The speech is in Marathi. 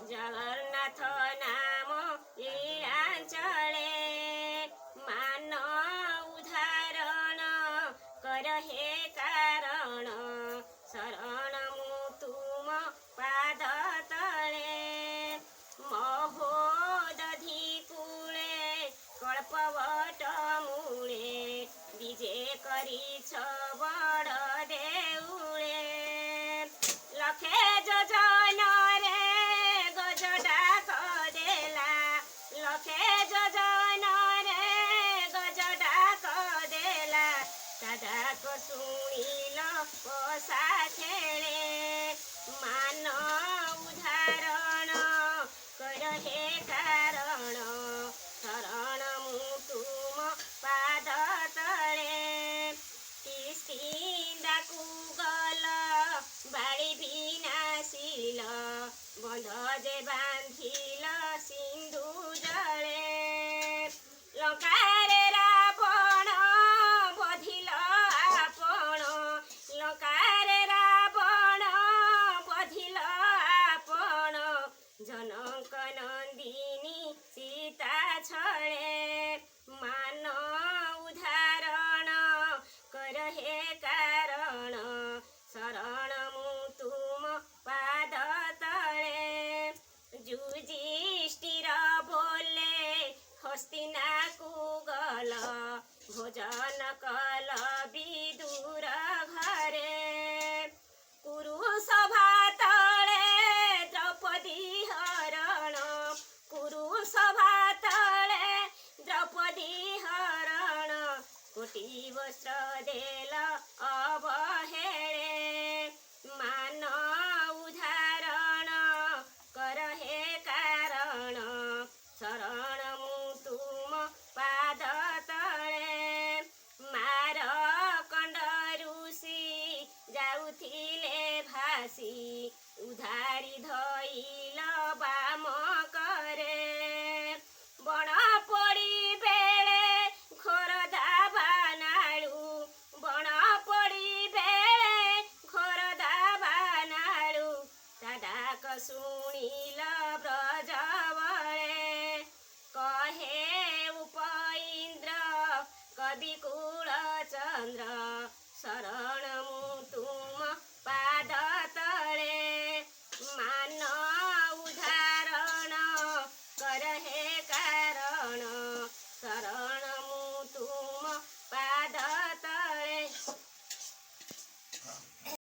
जगन्नाथ नाम लीलांचले मान उदाहरण कर हे कारण शरण मु तुम पाद तले महोदधि कूले कल्पवट मूले विजे करिछ बड़ देउळे लखे जोजन रे गज डाक देला लखे जोजन रे गज डाक देला ता डाक शुणिल पसा खेळे मान उदाहरण कर हे कारण शरण मु तुम पाद तळे किस्किंदा कुगल बाळी विनाशिल बंध जे बांधिल सिंधु जळे लंकारे रावण बधिल आपण लंकारे रावण बधिल आपण जनक नंदिनी सीता छळे मान उदाहरण कर हे कारण शरण मु तुम पाद तळे युधिष्ठिर बोले हस्तिना कुगल भोजन कल विदुर घरे कुरु सभा तळे द्रौपदी हरण कुरु सभा तळे द्रौपदी हरण कोटी वस्त्र देल अवहेळे मान उदाहरण कर हे कारण शरण मु तुम पाद तळे मार कंड ऋषी जाउथिले भासी उधारी धइल बाम करे बण पड़ी बेळे खोरदा बानाळू बण पड़ी बेळे खोरदा बानाळू ता डाक शुणिल ब्रजवळे कहे उपइंद्र कवि कुल चंद्र शरण